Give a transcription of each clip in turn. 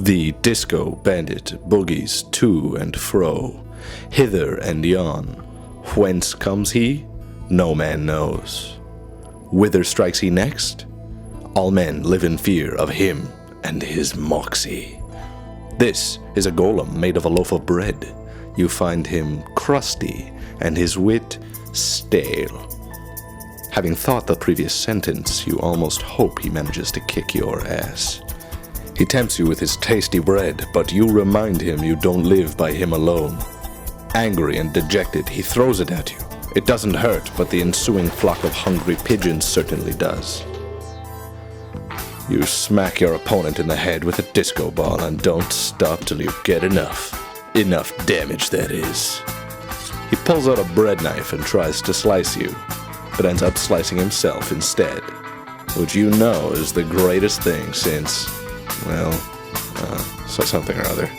The disco bandit boogies to and fro, hither and yon. Whence comes he? No man knows. Whither strikes he next? All men live in fear of him and his moxie. This is a golem made of a loaf of bread. You find him crusty and his wit stale. Having thought the previous sentence, you almost hope he manages to kick your ass. He tempts you with his tasty bread, but you remind him you don't live by him alone. Angry and dejected, he throws it at you. It doesn't hurt, but the ensuing flock of hungry pigeons certainly does. You smack your opponent in the head with a disco ball and don't stop till you get enough. Enough damage, that is. He pulls out a bread knife and tries to slice you, but ends up slicing himself instead, which you know is the greatest thing since, well, something or other.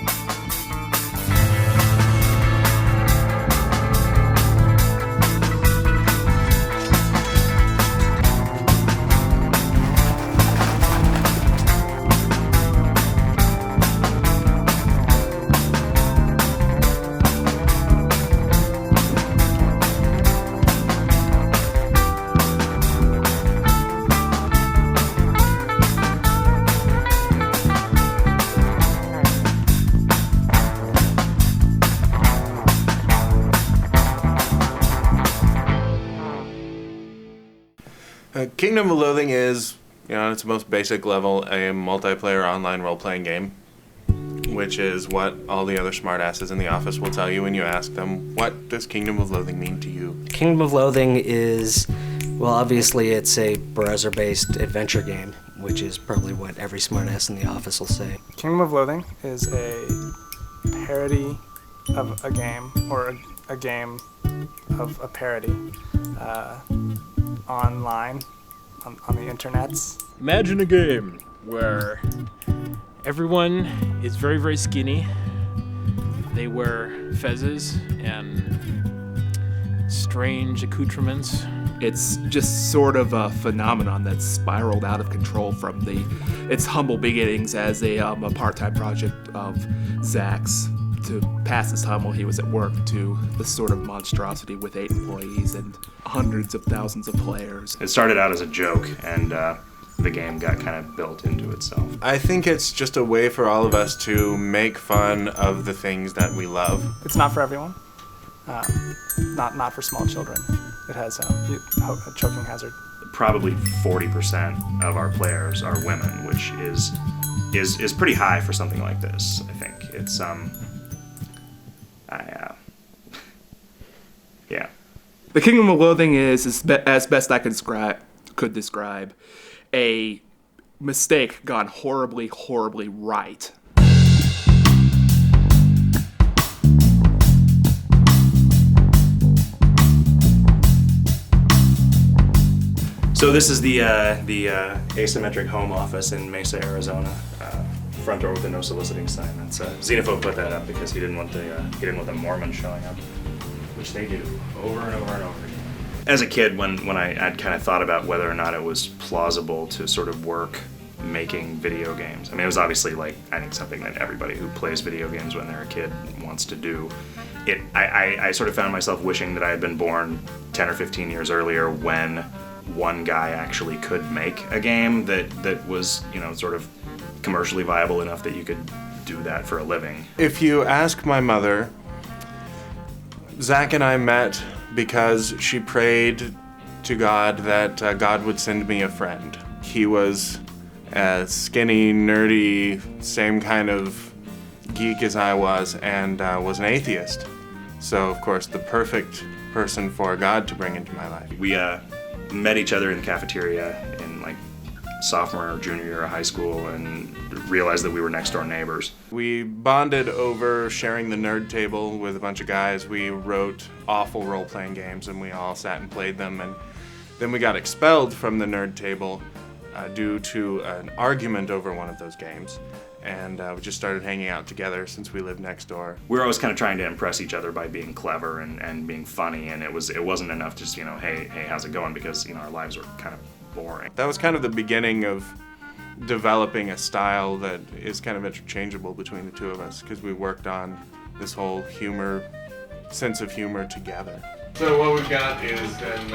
Kingdom of Loathing is, on its most basic level, a multiplayer online role-playing game, which is what all the other smartasses in the office will tell you when you ask them, what does Kingdom of Loathing mean to you? Kingdom of Loathing is, well, obviously it's a browser-based adventure game, which is probably what every smartass in the office will say. Kingdom of Loathing is a parody of a game, or a game of a parody, online, on the internets. Imagine a game where everyone is very, very skinny. They wear fezzes and strange accoutrements. It's just sort of a phenomenon that's spiraled out of control from its humble beginnings as a part-time project of Zack's to pass his time while he was at work to the sort of monstrosity with 8 employees and hundreds of thousands of players. It started out as a joke, and the game got kind of built into itself. I think it's just a way for all of us to make fun of the things that we love. It's not for everyone. Not for small children. It has a choking hazard. Probably 40% of our players are women, which is pretty high for something like this. I think it's yeah. The Kingdom of Loathing is, as best I could describe, a mistake gone horribly, horribly right. So this is the asymmetric home office in Mesa, Arizona. Front door with a no soliciting sign. That's Xenophobe put that up because he didn't want the Mormons showing up, which they do over and over and over again. As a kid, when I'd kind of thought about whether or not it was plausible to sort of work making video games. I mean, it was obviously I think something that everybody who plays video games when they're a kid wants to do. I sort of found myself wishing that I had been born 10 or 15 years earlier when one guy actually could make a game that was, sort of commercially viable enough that you could do that for a living. If you ask my mother, Zack and I met because she prayed to God that God would send me a friend. He was a skinny, nerdy, same kind of geek as I was, and was an atheist. So, of course, the perfect person for God to bring into my life. We met each other in the cafeteria in sophomore or junior year of high school and realized that we were next door neighbors. We bonded over sharing the nerd table with a bunch of guys. We wrote awful role-playing games and we all sat and played them, and then we got expelled from the nerd table due to an argument over one of those games. And we just started hanging out together since we lived next door. We were always kind of trying to impress each other by being clever and being funny, and it wasn't enough to just, hey, how's it going? Because, our lives were kind of boring. That was kind of the beginning of developing a style that is kind of interchangeable between the two of us, because we worked on this whole sense of humor together. So what we've got is then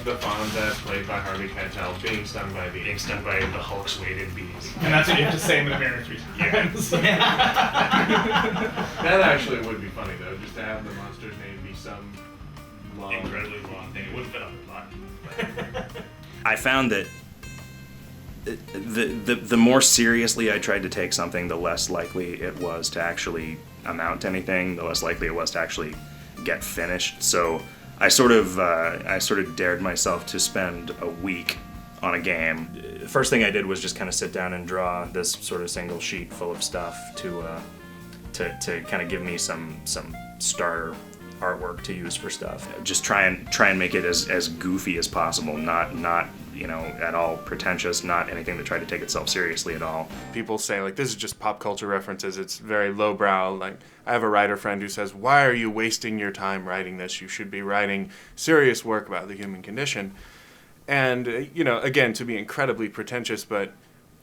the Fonz, played by Harvey Keitel, being stung by the Hulk's weighted bees. And that's what you have to say in the mirror 3 times. That actually would be funny though, just to have the monster's name be some long, incredibly long thing. It wouldn't fit on the body. I found that the more seriously I tried to take something, the less likely it was to actually amount to anything, the less likely it was to actually get finished. So I sort of dared myself to spend a week on a game. First thing I did was just kind of sit down and draw this sort of single sheet full of stuff to kind of give me some starter artwork to use for stuff. Just try and make it as goofy as possible, not at all pretentious, not anything that tried to take itself seriously at all. People say, like, this is just pop culture references, it's very lowbrow. Like, I have a writer friend who says, why are you wasting your time writing this? You should be writing serious work about the human condition. And, again, to be incredibly pretentious, but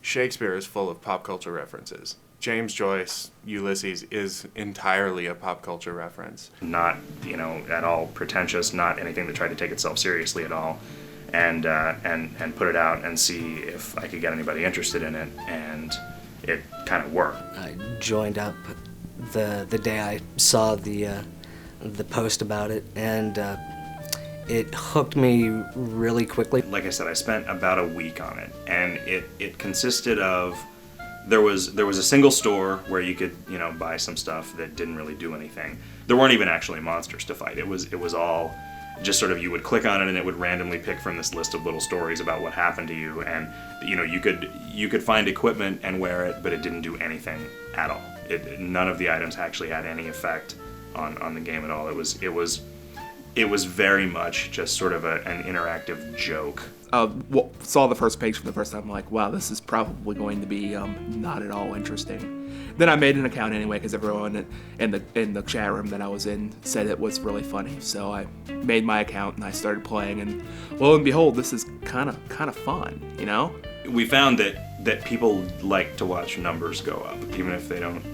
Shakespeare is full of pop culture references. James Joyce, Ulysses, is entirely a pop culture reference. Not, at all pretentious, not anything that tried to take itself seriously at all. And put it out and see if I could get anybody interested in it, and it kind of worked. I joined up the day I saw the post about it, and it hooked me really quickly. Like I said, I spent about a week on it, and it consisted of there was a single store where you could buy some stuff that didn't really do anything. There weren't even actually monsters to fight. It was all just sort of, you would click on it and it would randomly pick from this list of little stories about what happened to you, and you could find equipment and wear it, but it didn't do anything at all. None of the items actually had any effect on the game at all. It was very much just sort of an interactive joke. Saw the first page for the first time, I'm like, wow, this is probably going to be not at all interesting. Then I made an account anyway because everyone in the chat room that I was in said it was really funny. So I made my account and I started playing, and lo and behold, this is kind of fun, We found that people like to watch numbers go up, even if they don't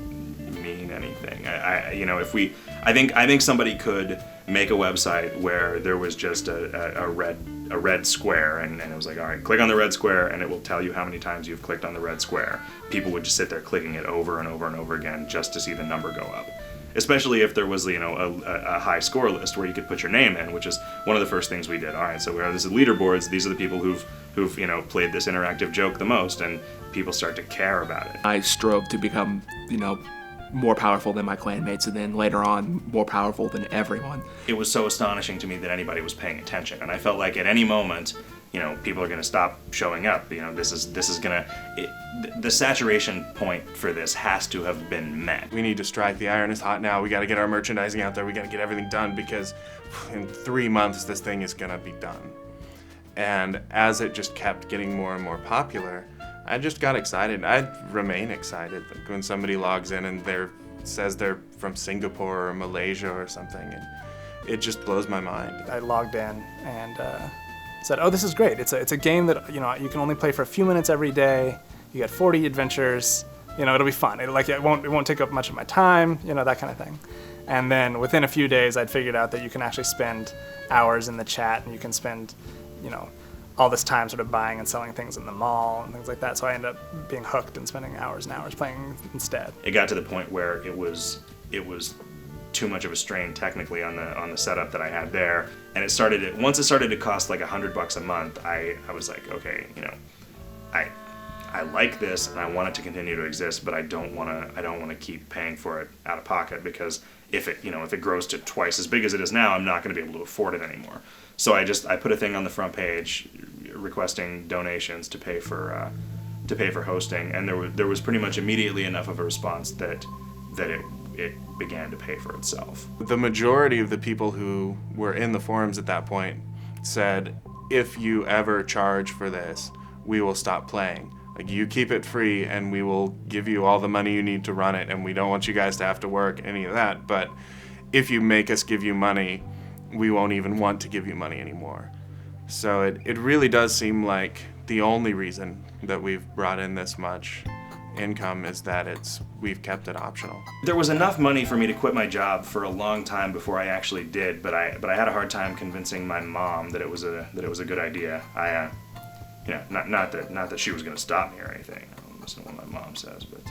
mean anything. I think somebody could make a website where there was just a red square, and it was like, all right, click on the red square and it will tell you how many times you've clicked on the red square. People would just sit there clicking it over and over and over again just to see the number go up. Especially if there was a high score list where you could put your name in, which is one of the first things we did. All right, so we have this leaderboards. These are the people who've played this interactive joke the most, and people start to care about it. I strove to become more powerful than my clanmates, and then later on more powerful than everyone. It was so astonishing to me that anybody was paying attention, and I felt like at any moment, people are going to stop showing up. This is going to, the saturation point for this has to have been met. We need to strike. The iron is hot now. We got to get our merchandising out there. We got to get everything done, because in 3 months this thing is going to be done. And as it just kept getting more and more popular, I just got excited. I remain excited. Like when somebody logs in and says they're from Singapore or Malaysia or something, and it just blows my mind. I logged in and said, "Oh, this is great. It's a game that you can only play for a few minutes every day. You get 40 adventures. It'll be fun. It won't take up much of my time. That kind of thing." And then within a few days, I'd figured out that you can actually spend hours in the chat, and you can spend, all this time sort of buying and selling things in the mall and things like that. So I ended up being hooked and spending hours and hours playing instead. It got to the point where it was too much of a strain technically on the setup that I had there, and once it started to cost like $100 a month, I was like, okay, I like this and I want it to continue to exist, but I don't want to keep paying for it out of pocket, because if it grows to twice as big as it is now, I'm not going to be able to afford it anymore. So I put a thing on the front page requesting donations to pay for hosting, and there was pretty much immediately enough of a response that it began to pay for itself. The majority of the people who were in the forums at that point said, if you ever charge for this, we will stop playing. Like, you keep it free and we will give you all the money you need to run it, and we don't want you guys to have to work, any of that. But if you make us give you money, we won't even want to give you money anymore. So it really does seem like the only reason that we've brought in this much income is that we've kept it optional. There was enough money for me to quit my job for a long time before I actually did, but I had a hard time convincing my mom that it was a good idea. Not that she was going to stop me or anything. I don't listen to what my mom says, but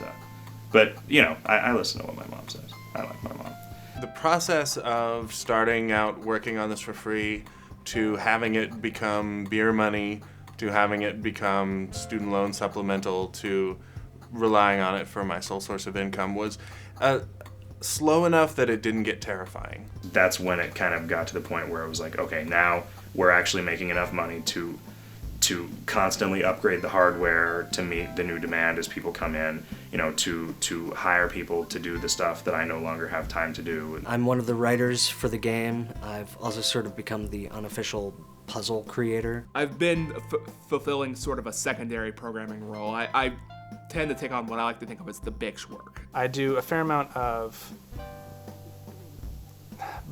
I listen to what my mom says. I like my mom. The process of starting out working on this for free, to having it become beer money, to having it become student loan supplemental, to relying on it for my sole source of income was slow enough that it didn't get terrifying. That's when it kind of got to the point where it was like, okay, now we're actually making enough money to constantly upgrade the hardware to meet the new demand as people come in, to hire people to do the stuff that I no longer have time to do. I'm one of the writers for the game. I've also sort of become the unofficial puzzle creator. I've been fulfilling sort of a secondary programming role. I tend to take on what I like to think of as the bitch work. I do a fair amount of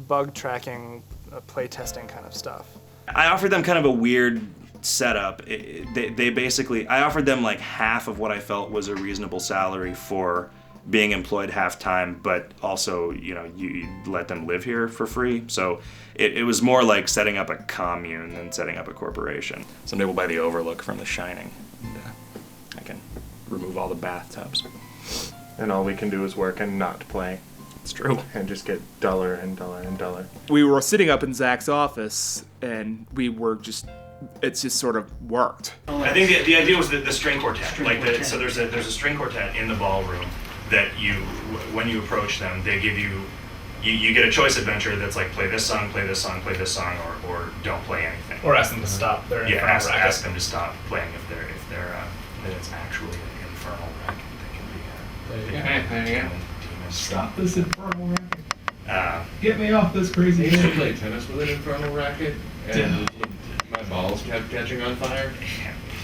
bug tracking, play testing kind of stuff. I offered them kind of a weird setup. They basically, I offered them like half of what I felt was a reasonable salary for being employed half-time, but also, you let them live here for free. So it was more like setting up a commune than setting up a corporation. Someday we'll buy the Overlook from The Shining, and I can remove all the bathtubs. And all we can do is work and not play. It's true. And just get duller and duller and duller. We were sitting up in Zach's office, and it's just sort of worked. I think the idea was the string quartet. So there's a string quartet in the ballroom that when you approach them, they give you get a choice adventure that's like play this song, play this song, play this song, or don't play anything. Or ask them to stop their infernal racket. Ask them to stop playing if they're that it's actually an infernal racket. They can be Stop this infernal racket. Get me off this crazy I used to game. play tennis with an infernal racket, and my balls kept catching on fire.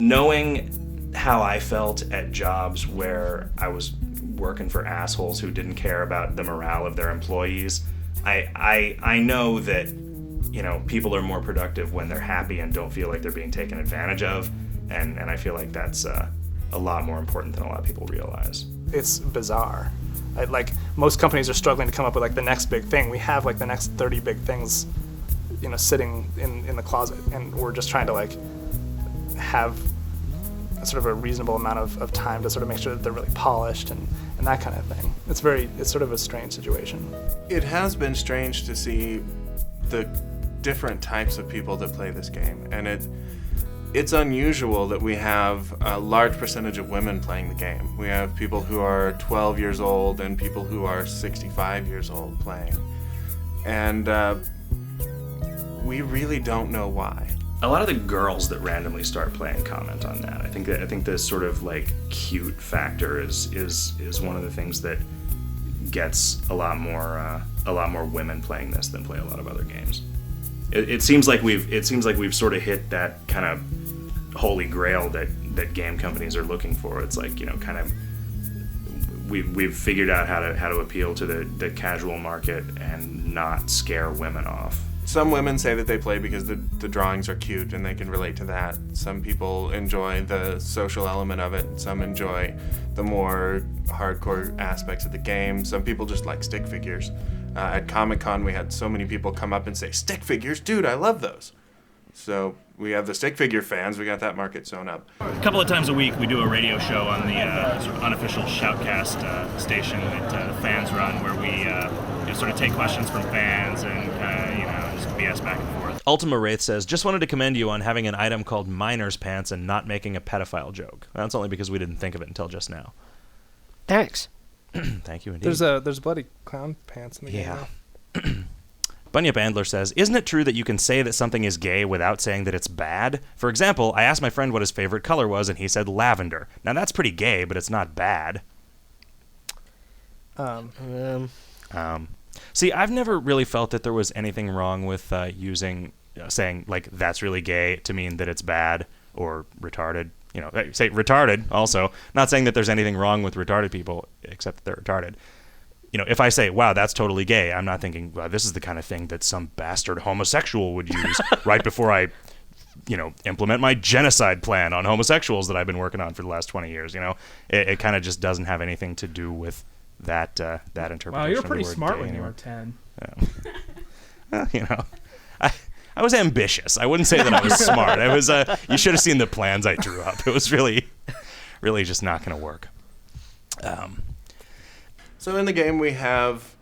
Knowing how I felt at jobs where I was working for assholes who didn't care about the morale of their employees, I know that people are more productive when they're happy and don't feel like they're being taken advantage of, and I feel like that's a lot more important than a lot of people realize. It's bizarre. Like most companies are struggling to come up with like the next big thing. We have like the next 30 big things, sitting in the closet, and we're just trying to like have sort of a reasonable amount of time to sort of make sure that they're really polished and that kind of thing. It's sort of a strange situation. It has been strange to see the different types of people that play this game, and it's unusual that we have a large percentage of women playing the game. We have people who are 12 years old and people who are 65 years old playing. And we really don't know why. A lot of the girls that randomly start playing comment on that. I think this sort of like cute factor is one of the things that gets a lot more women playing this than play a lot of other games. It seems like we've sort of hit that kind of holy grail that game companies are looking for. It's like, kind of we've figured out how to appeal to the casual market and not scare women off. Some women say that they play because the drawings are cute and they can relate to that. Some people enjoy the social element of it. Some enjoy the more hardcore aspects of the game. Some people just like stick figures. At Comic-Con, we had so many people come up and say, "Stick figures? Dude, I love those." So we have the stick figure fans. We got that market sewn up. A couple of times a week, we do a radio show on the sort of unofficial Shoutcast station that fans run, where we sort of take questions from fans and just BS back and forth. Ultima Wraith says, just wanted to commend you on having an item called Miner's Pants and not making a pedophile joke. That's only because we didn't think of it until just now. Thanks. Thank you indeed. There's bloody clown pants in the game. Yeah. Bunyip Andler says, isn't it true that you can say that something is gay without saying that it's bad? For example, I asked my friend what his favorite color was, and he said lavender. Now that's pretty gay, but it's not bad. See, I've never really felt that there was anything wrong with saying, like, that's really gay to mean that it's bad or retarded. Say retarded also. Not saying that there's anything wrong with retarded people, except that they're retarded. If I say, wow, that's totally gay, I'm not thinking, wow, this is the kind of thing that some bastard homosexual would use right before I implement my genocide plan on homosexuals that I've been working on for the last 20 years. It kind of just doesn't have anything to do with that interpretation. Wow, you were of the pretty word smart gay when you anymore. were 10. Well, I was ambitious. I wouldn't say that I was smart. I was. You should have seen the plans I drew up. It was really just not going to work. So in the game we have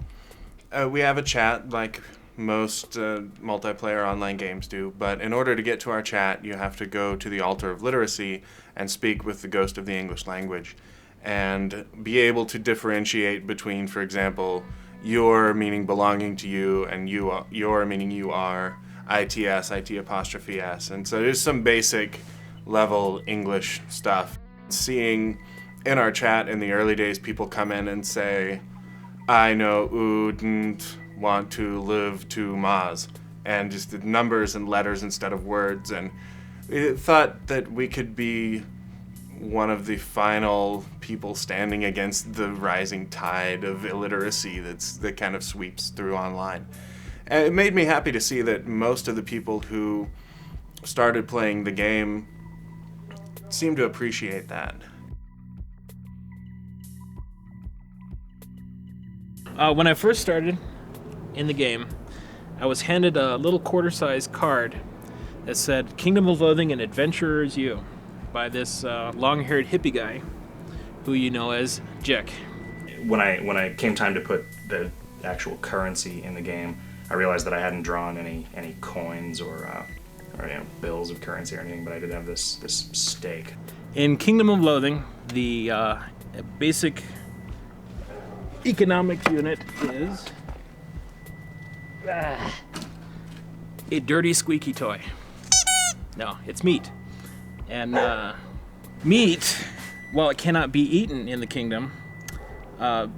a chat like most multiplayer online games do, but in order to get to our chat, you have to go to the altar of literacy and speak with the ghost of the English language, and be able to differentiate between, for example, your meaning belonging to you and your meaning you are, ITS, IT apostrophe S. And so there's some basic level English stuff. Seeing in our chat in the early days people come in and say, I know wouldn't want to live to Maz, and just the numbers and letters instead of words. And we thought that we could be one of the final people standing against the rising tide of illiteracy that kind of sweeps through online. And it made me happy to see that most of the people who started playing the game seem to appreciate that. When I first started in the game, I was handed a little quarter-sized card that said Kingdom of Loathing and Adventurers U by this long-haired hippie guy who you know as Jick. When I came time to put the actual currency in the game, I realized that I hadn't drawn any coins or bills of currency or anything, but I did have this stake. In Kingdom of Loathing, the basic economic unit is a dirty squeaky toy. No, it's meat. And meat, while it cannot be eaten in the kingdom,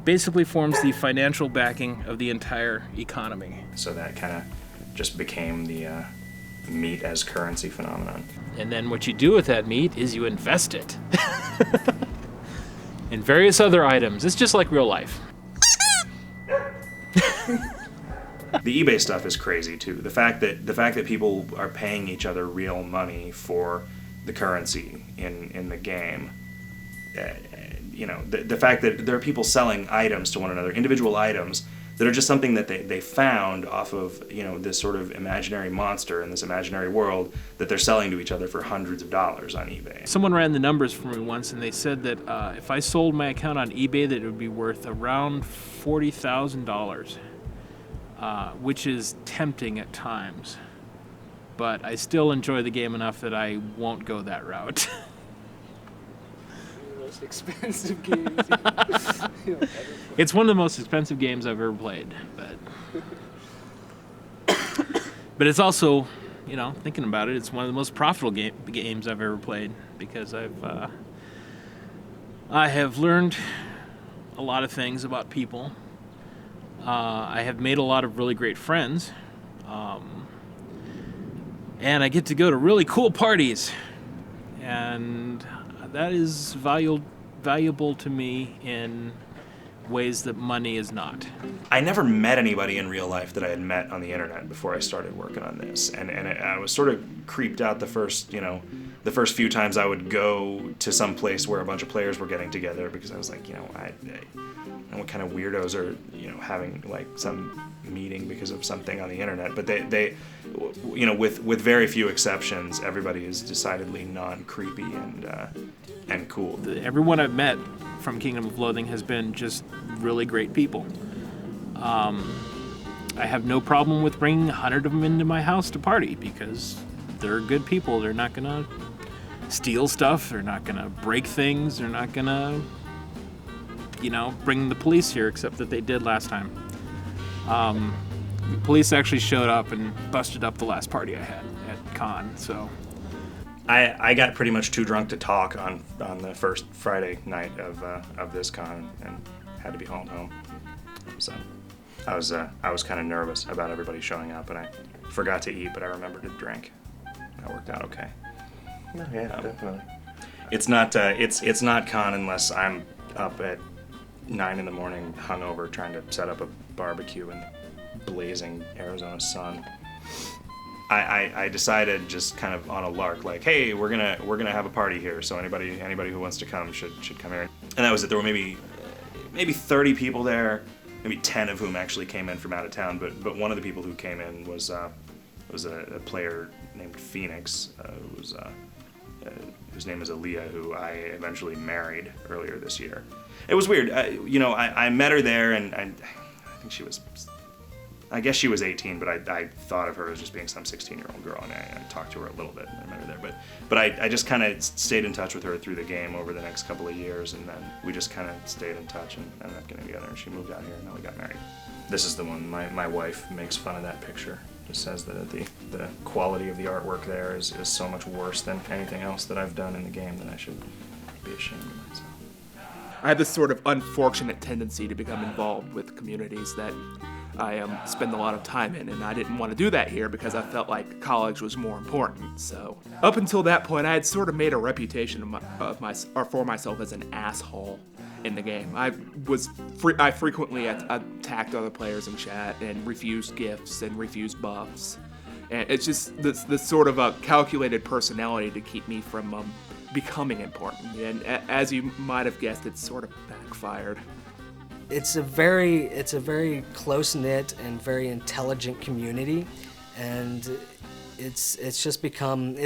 basically forms the financial backing of the entire economy. So that kind of just became the meat as currency phenomenon. And then what you do with that meat is you invest it in various other items. It's just like real life. The eBay stuff is crazy too. The fact that people are paying each other real money for the currency in the game. The fact that there are people selling items to one another, individual items that are just something that they found off of this sort of imaginary monster in this imaginary world that they're selling to each other for hundreds of dollars on eBay. Someone ran the numbers for me once, and they said that if I sold my account on eBay, that it would be worth around $40,000, which is tempting at times. But I still enjoy the game enough that I won't go that route. Most expensive games. It's one of the most expensive games I've ever played, but it's also, thinking about it, it's one of the most profitable games I've ever played, because I have learned a lot of things about people. I have made a lot of really great friends, and I get to go to really cool parties, and that is valuable to me in ways that money is not. I never met anybody in real life that I had met on the internet before I started working on this, and I was sort of creeped out the first few times I would go to some place where a bunch of players were getting together, because I was like, I what kind of weirdos are having like some meeting because of something on the internet. But they with very few exceptions, everybody is decidedly non-creepy and cool. Everyone I've met from Kingdom of Loathing has been just really great people. I have no problem with bringing 100 of them into my house to party, because they're good people. They're not gonna steal stuff. They're not gonna break things. They're not gonna bring the police here, except that they did last time. The police actually showed up and busted up the last party I had at con, so. I got pretty much too drunk to talk on the first Friday night of this con, and had to be hauled home. So I was kind of nervous about everybody showing up, and I forgot to eat, but I remembered to drink. That worked out okay. Yeah, definitely. It's not con unless I'm up at 9 a.m. hungover trying to set up a barbecue in the blazing Arizona sun. I decided just kind of on a lark, like, hey, we're gonna have a party here, so anybody who wants to come should come here. And that was it. There were maybe 30 people there, maybe 10 of whom actually came in from out of town. But one of the people who came in was a player named Phoenix, whose name is Aaliyah, who I eventually married earlier this year. It was weird. I met her there, and I think I guess she was 18, but I thought of her as just being some 16-year-old girl, and I talked to her a little bit, and I met her there. But I just kind of stayed in touch with her through the game over the next couple of years, and then we just kind of stayed in touch and ended up getting together, and she moved out here, and then we got married. This is the one. My wife makes fun of that picture. Just says that the quality of the artwork there is so much worse than anything else that I've done in the game that I should be ashamed of myself. I have this sort of unfortunate tendency to become involved with communities that I spend a lot of time in, and I didn't want to do that here because I felt like college was more important. So up until that point, I had sort of made a reputation for myself as an asshole in the game. I frequently attacked other players in chat and refused gifts and refused buffs, and it's just this sort of a calculated personality to keep me from becoming important. And as you might have guessed, it's sort of backfired. It's a very close-knit and very intelligent community, and it's just become,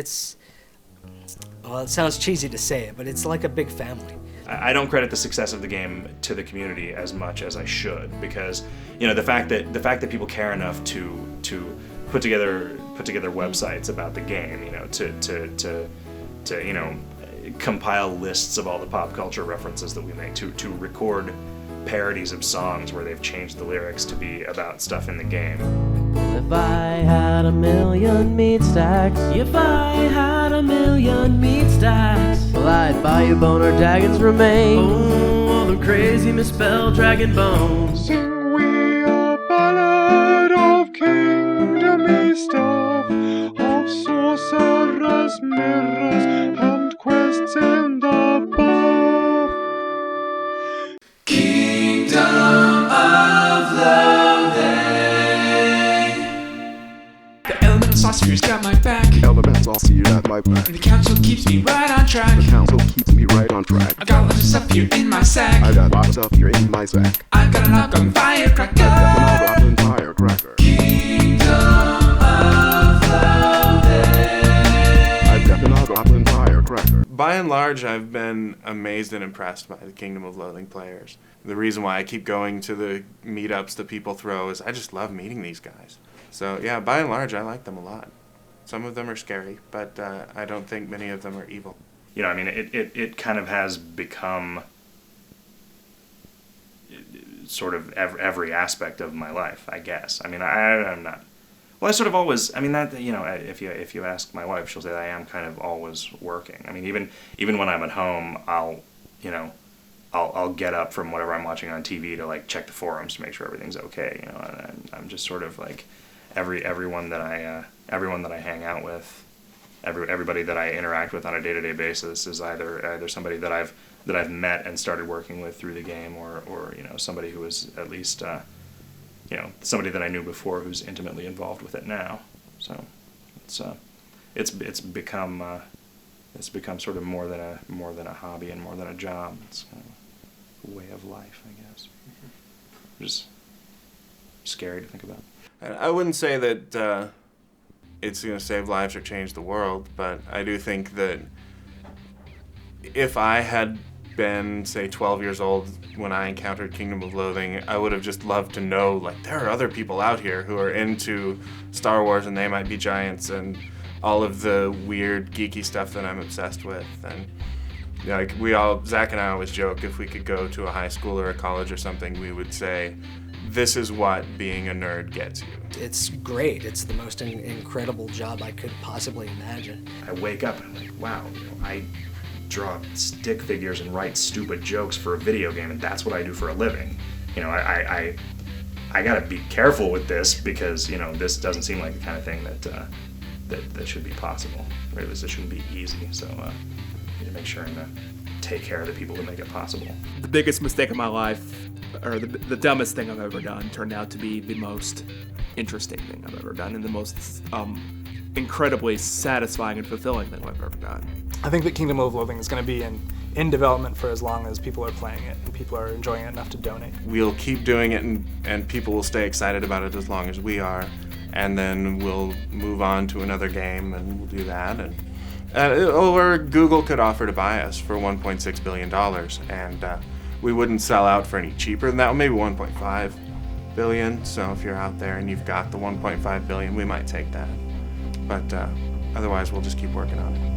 well, it sounds cheesy to say it, but it's like a big family. I don't credit the success of the game to the community as much as I should, because the fact that people care enough to put together websites about the game, to compile lists of all the pop culture references that we make, to record parodies of songs where they've changed the lyrics to be about stuff in the game. If I had a million meat stacks, if I had a million meat stacks, well, I'd buy you boner dagon's remains. Oh, all the crazy misspelled dragon bones. Sing we a ballad of kingdomy stuff, of sorcerers, mirrors, and quests in the buff. Kingdom of Loathing. The elemental sorcerer's got my back. Elemental sorcerer's got my back. And the council keeps me right on track. The council keeps me right on track. I got lots of stuff here in my sack. I got lots of stuff here in my sack. I've got an knock on firecracker. I've got an firecracker. Kingdom of Loathing. I've got an goblin firecracker. By and large, I've been amazed and impressed by the Kingdom of Loathing players. The reason why I keep going to the meetups that people throw is I just love meeting these guys. So yeah, by and large, I like them a lot. Some of them are scary, but I don't think many of them are evil. It kind of has become sort of every aspect of my life, I guess. I'm not. Well, I sort of always. If you ask my wife, she'll say that I am kind of always working. Even when I'm at home, I'll get up from whatever I'm watching on TV to like check the forums to make sure everything's okay. And I'm just sort of like everyone that I hang out with, everybody that I interact with on a day-to-day basis is either somebody that I've met and started working with through the game, or somebody who is at least somebody that I knew before who's intimately involved with it now. So it's become sort of more than a hobby and more than a job. It's kind of a way of life, I guess. Just scary to think about. I wouldn't say that it's going to save lives or change the world, but I do think that if I had been, say, 12 years old when I encountered Kingdom of Loathing, I would have just loved to know, like, there are other people out here who are into Star Wars and they might be giants and all of the weird, geeky stuff that I'm obsessed with. And like Zach and I always joke, if we could go to a high school or a college or something, we would say, this is what being a nerd gets you. It's great. It's the most incredible job I could possibly imagine. I wake up and I'm like, wow, I draw stick figures and write stupid jokes for a video game, and that's what I do for a living. I gotta be careful with this because this doesn't seem like the kind of thing that should be possible, or at least it shouldn't be easy. So I need to make sure and take care of the people that make it possible. The biggest mistake of my life, or the dumbest thing I've ever done, turned out to be the most interesting thing I've ever done, and the most incredibly satisfying and fulfilling than what I've ever done. I think that Kingdom of Loathing is going to be in development for as long as people are playing it and people are enjoying it enough to donate. We'll keep doing it, and people will stay excited about it as long as we are, and then we'll move on to another game, and we'll do that. Or Google could offer to buy us for $1.6 billion, and we wouldn't sell out for any cheaper than that, maybe $1.5 billion. So if you're out there and you've got the $1.5 billion, we might take that. But otherwise, we'll just keep working on it.